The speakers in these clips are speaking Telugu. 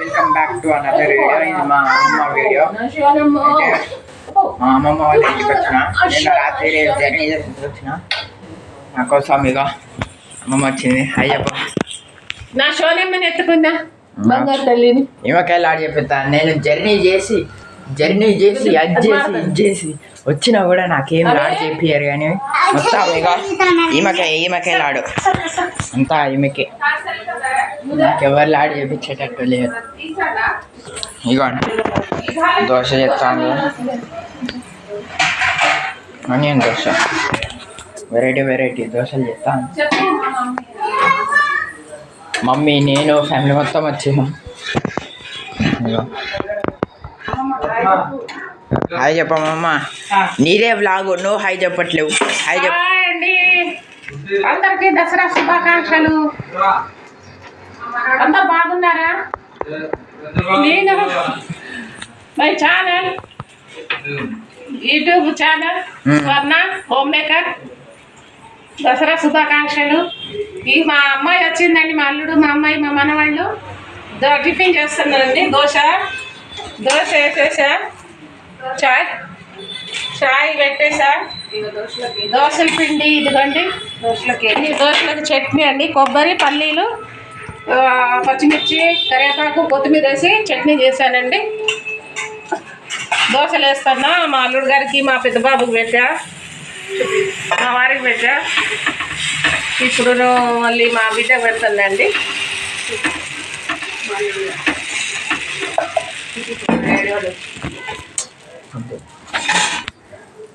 Welcome back to another video. ఇది మా అమ్మమ్మ వీడియో. మా అమ్మమ్మ వాళ్ళ ఇంటికి వచ్చిన నిన్న రాత్రి జర్నీ చేసి వచ్చిన నా కోసం. ఇక అమ్మమ్మ వచ్చింది. హాయ్ చెప్ప. నా షోనమ్మని ఎత్తుకుందా బంగారు తల్లిని ఈమెకాయలు ఆడి చెప్పిస్తాను. నేను జర్నీ చేసి అది చేసి వచ్చినా కూడా నాకేం ఆడి చెప్పారు కానీ మొత్తం ఇక ఈమెకాయలు ఆడు అంతా ఈమెకే. నాకెవరు ఆడి చేపించేటట్టు లేదు. ఇక దోశ చేస్తాను. ఆనియన్ దోశ, వెరైటీ దోశలు చేస్తాను. మమ్మీ, నేను, ఫ్యామిలీ మొత్తం వచ్చాము. హాయ్ చెప్పమ్మమ్మ. నీదే వ్లాగ్, నువ్వు హాయ్ చెప్పట్లేవు. హాయ్ చెప్పండి అందరికి. దసరా శుభాకాంక్షలు. అందరు బాగున్నారా? నేను my channel, YouTube channel Swarna home maker. Dasara శుభాకాంక్షలు. ఈ మా అమ్మాయి వచ్చిందండి, మా అల్లుడు, మా అమ్మాయి, మా మనవాళ్ళు టిఫిన్ చేస్తున్నారండి. దోశ వేసేసా, చాయ్ పెట్టేసా, దోశల పిండి ఇదిగోండి. దోశలకు చట్నీ అండి, కొబ్బరి, పల్లీలు, పచ్చిమిర్చి, కరివేపాకు, కొత్తిమీర వేసి చట్నీ చేశానండి. దోశలు వేస్తున్నా. మా అల్లుడు గారికి, మా పెద్ద బాబుకి పెట్టా, మా వారికి పెట్టా. ఇప్పుడు మళ్ళీ మా బిడ్డ పెడుతుందండి.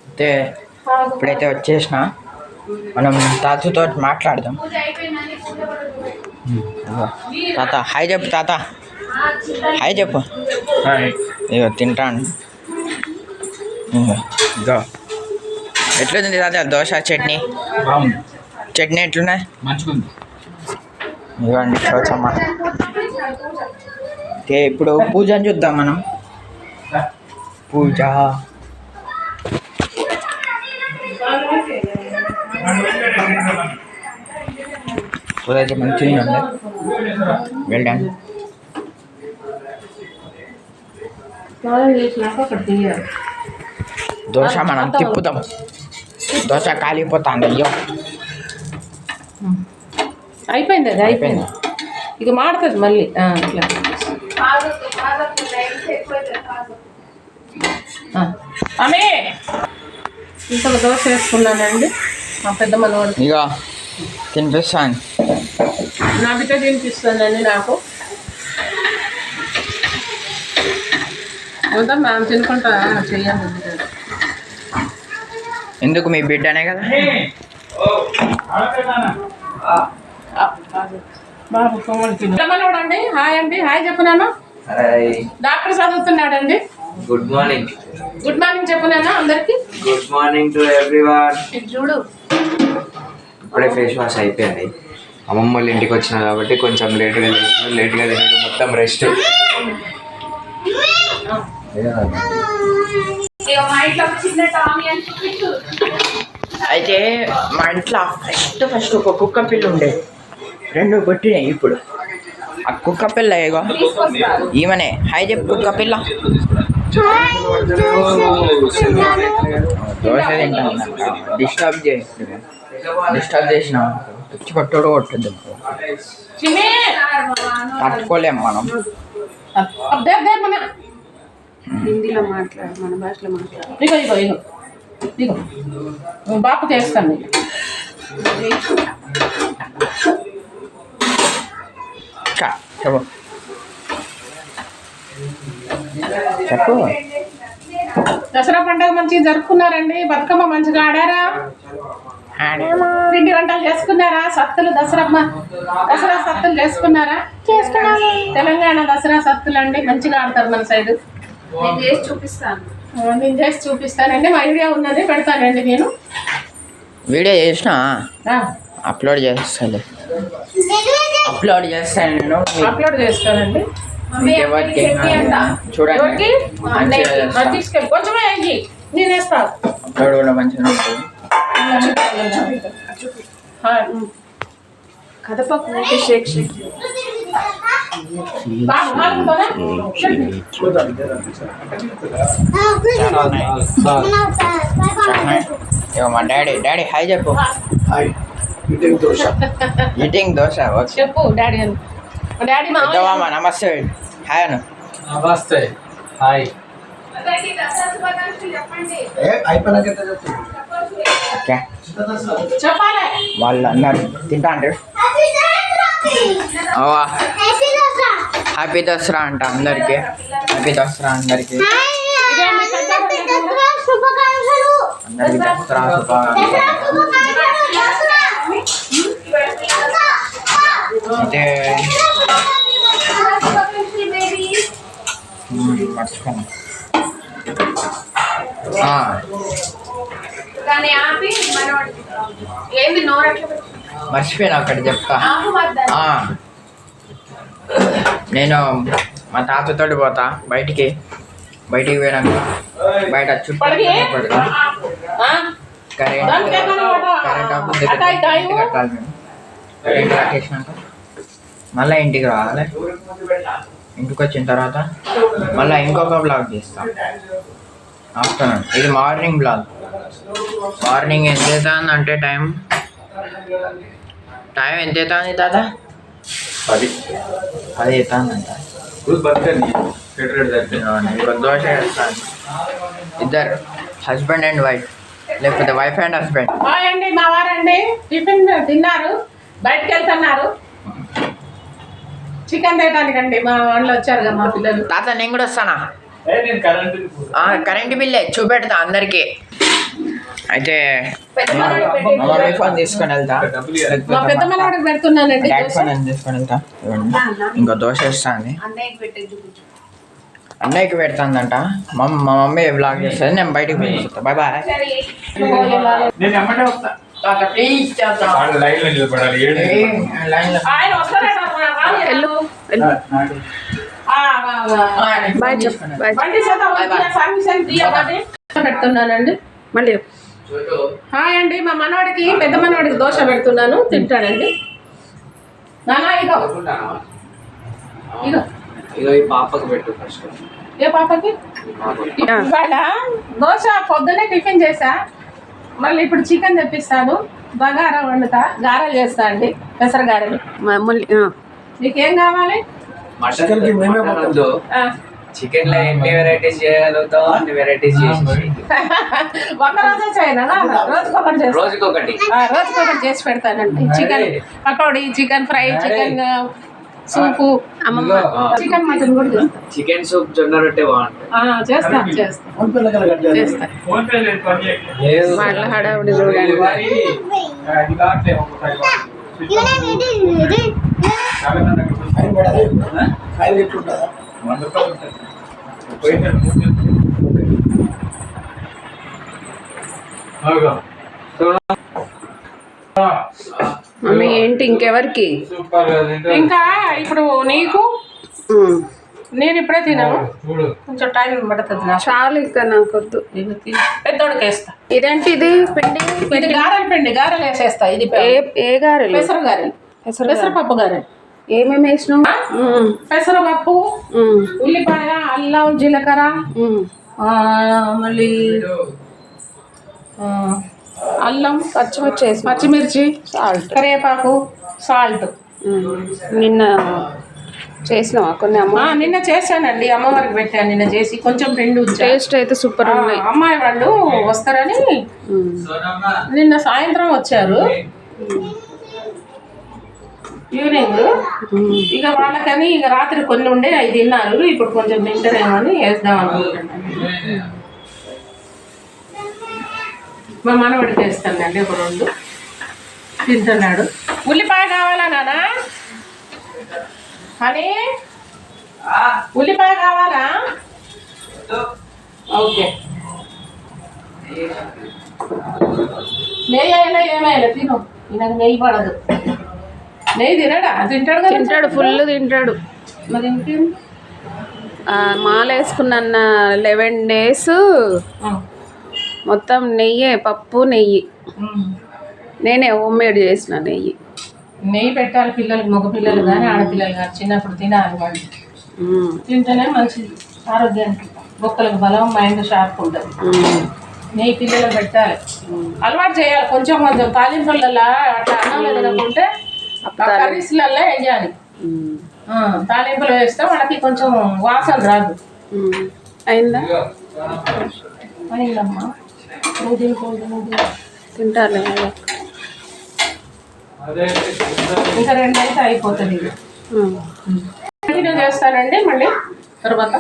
అయితే ఇప్పుడైతే వచ్చేసిన, మనం తాతతో మాట్లాడదాం. తాత హాయ్ చెప్పు. తాత హాయ్ చెప్పు. ఇగో తింటాను. ఇగో ఎట్లుంది తాత దోశ చట్నీ? చట్నీ ఎట్లున్నాయి? ఇవ్వండి చూచమ్మా. ఓకే, ఇప్పుడు పూజని చూద్దాం మనం. పూజ అయితే మంచిగా ఉంది. Well done. దోశ మనం తిప్పుతాం. దోశ కాలిపోతుంది. అయ్యో అయిపోయింది, అది అయిపోయింది. ఇక మాడుతుంది మళ్ళీ. ఇట్లా అమే ఇంత దోశ వేసుకున్నానండి. మా పెద్ద మనవాడు ఇక తినిపిస్తాను. నా బిడ్డ తినిపిస్తానండి. నాకు మొత్తం మేము తినుకుంటా చెయ్యాలి. ఎందుకు? మీ బిడ్డనే కదా. బాబు మనవాడు అండి. హాయ్ అండి. హాయ్ చెప్పున్నాను. డాక్టర్ చదువుతున్నాడండి. Good morning. గుడ్ మార్నింగ్ చెప్పున్నాను అందరికి. Good morning to everyone. చూడు, ఇప్పుడే ఫేస్ వాష్ అయిపోయింది. అమ్మమ్మ వాళ్ళ ఇంటికి వచ్చినా కాబట్టి కొంచెం లేట్గా తినడం, మొత్తం రెస్ట్. అయితే మా ఇంట్లో ఫస్ట్ ఒక కుక్క పిల్ల ఉండేది. 2 కొట్టినాయి. ఇప్పుడు ఆ కుక్క పిల్ల ఏగో ఈమెనే. హాయ్ చెప్పు కుక్క పిల్ల. దోశ తింటాను. డిస్టర్బ్ చేసిన పిచ్చి కొట్టడు కొట్టద్దు. తట్టుకోలేము మనం. హిందీలో మాట్లాడు, మన భాషలో మాట్లాడు. ఇగో బాపు చేస్తాను. చెప్పు. దసరా పండుగ మంచిగా జరుపుకున్నారండి. బతుకమ్మ మంచిగా ఆడారా? పిండి వంటలు చేసుకున్నారా? సత్తులు దసరా సత్తులు చేసుకున్నారా? తెలంగాణ దసరా సత్తులు అండి మంచిగా ఆడతారు మన సైడ్. నేను చేసి చూపిస్తానండి. మా వీడియో ఉన్నది, పెడతానండి. నేను వీడియో చేసిన అప్లోడ్ చేస్తాను. అప్లోడ్ చేస్తానండి. చూడండి తీసుకెళ్ళి కొంచెమే నేను వేస్తాను. అప్లోడ్ కూడా మంచిగా ఉంటుంది. కదపకు షేక్ బాబు మాలుతోనా ఇగో మా డాడీ హాయ్ చెప్పు. ఈటింగ్ దోశ. చెప్పు డాడీ అని. డాడీ మా పెద్దవామ నమస్తే హాయ్ అను. నమస్తే హాయ్. ఓకే చెప్పాలి. వాళ్ళు అన్నారు తింటా అంటే హ్యాపీ దసరా అంట అందరికి. హ్యాపీ దసరా అందరికి. అందరికి దసరా శుభాకాంక్షలు. అయితే మర్చిపోయాను. మర్చిపోయాను ఒకటి చెప్తా. నేను మా తాతతో పోతా బయటికి పోయినాక బయట చుట్టూ కరెంట్ ఆఫీస్ కట్టాలి మేము. కరెంట్ కట్టేసినాక మళ్ళీ ఇంటికి రావాలి. ఇంటికి వచ్చిన తర్వాత మళ్ళీ ఇంకొక బ్లాగ్ చేస్తాం ఆఫ్టర్నూన్. ఇది మార్నింగ్ బ్లాగ్. మార్నింగ్ ఎంత అవుతుంది అంటే టైం ఎంత అవుతుంది తాత? 10 అవుతుందంట. దోశ వేస్తాను. ఇద్దరు హస్బెండ్ అండ్ వైఫ్, లేకపోతే వైఫ్ అండ్ హస్బెండ్. అండి మా వారండి టిఫిన్ తిన్నారు, బయటకు వెళ్తున్నారు చికెన్ తేయడానికండి. మా వాళ్ళు వచ్చారు కదా మా పిల్లలు. తాత నేను కూడా వస్తానా? కరెంట్ బిల్లే చూపెడతా అందరికి. అయితే మమ్మీ ఫోన్ తీసుకొని వెళ్తా, మా పెద్ద మనవాడికి పెడుతున్నానండి. డాడీ ఫోన్ తీసుకొని వెళ్తా. ఇంకో దోశ వేస్తాను, అన్నయ్యకి పెడుతుందంట. మా మమ్మీ బ్లాగ్ చేస్తుంది, నేను బయటకు పోయి బాయ్ బాయ్. పెడుతున్నానండి మళ్ళీ. హాయ్ అండి, మా మనవాడికి పెద్ద మనవాడికి దోశ పెడుతున్నాను, తింటాడండి. నానా ఇగో ఇగో ఈ పాపకు పెట్టు ఫస్ట్. ఏ పాపకి? ఇవాళ దోశ పొద్దునే టిఫిన్ చేసా, మళ్ళీ ఇప్పుడు చికెన్ తెప్పిస్తాను, బగారా వండుతా, గారెలు చేస్తా అండి, పెసర గారెలు. మీకేం కావాలి? చికెన్ లో ఎన్ని వెరైటీస్ చేయగలుగుతావు అన్ని వెరైటీస్ చేసి ఒక రోజే చేయనా? రోజుకొకటి చేసి పెడతానండి. Chicken pakoda, chicken fry, chicken soup, chicken mutton కూడా చేస్తా. చికెన్ సూప్ జొన్న రొట్టె బాగుంటుంది. చేస్తా వాళ్ళ హడావుడి చూడండి. మమ్మీ ఏంటి ఇంకెవరికి? ఇంకా ఇప్పుడు నీకు నేను ఇప్పుడే తినాను, కొంచెం టైం పడుతుంది నాకు. చాలు ఇంకా నాకు వద్దు, పెద్దోడికి వేస్తా. ఇదేంటి ఇది పిండి? ఇది గారెల పిండి, గారెలు వేసేస్తా. ఇది ఏ గారెలు? పెసర గారెలు, పెసరపప్పు గారెలు. ఏమేమి వేసినావు? పెసరపప్పు, ఉల్లిపాయ, అల్లం, జీలకర్ర, మళ్ళీ అల్లం, పచ్చిమిర్చి, సాల్ట్, కరివేపాకు, సాల్ట్. నిన్న చేసినావా కొన్ని? నిన్న చేశానండి, అమ్మవారికి పెట్టాను నిన్న చేసి. కొంచెం పిండి టేస్ట్ అయితే సూపర్ ఉన్నాయి. అమ్మాయి వాళ్ళు వస్తారని నిన్న సాయంత్రం వచ్చారు, ఈవినింగ్. ఇక వాళ్ళకని ఇక రాత్రి కొన్ని ఉండే అవి తిన్నారు, ఇప్పుడు కొంచెం తింటారేమో అని వేద్దాం అనుకుంటున్నాను. మా మనవాడికి వేస్తానండి ఒక 2 తింటున్నాడు. ఉల్లిపాయ కావాలా నానా? అని ఉల్లిపాయ కావాలా? ఓకే. నెయ్యి అయినా ఏమైనా తిను, నాకు నెయ్యి పడదు. నెయ్యి తినడా? తింటాడు కదా. తింటాడు, ఫుల్ తింటాడు. మరి ఇంకేం? మాల వేసుకున్న 11 days మొత్తం నెయ్యే, పప్పు నెయ్యి. నేనే హోమ్ మేడ్ చేసిన నెయ్యి. నెయ్యి పెట్టాలి పిల్లలకి, మగ పిల్లలు కానీ ఆడపిల్లలు కానీ చిన్నప్పుడు తినాలి వాళ్ళు. తింటేనే మంచిది ఆరోగ్యానికి, బొక్కలకు బలం, మైండ్ షార్ప్ ఉంటుంది. నెయ్యి పిల్లలకు పెట్టాలి, అలవాటు చేయాలి. కొంచెం కొంచెం తాలింపులలో అట్లా అన్నంలో తినకుంటే కర్రీస్లలో వేయాలి. తాలింపులు వేస్తే వాళ్ళకి కొంచెం వాసన రాదు. అయిందా? అయిందమ్మా, తింటారులే. ఇంకా 2 అయితే అయిపోతుంది. కంటిన్యూ చేస్తానండి మళ్ళీ తర్వాత.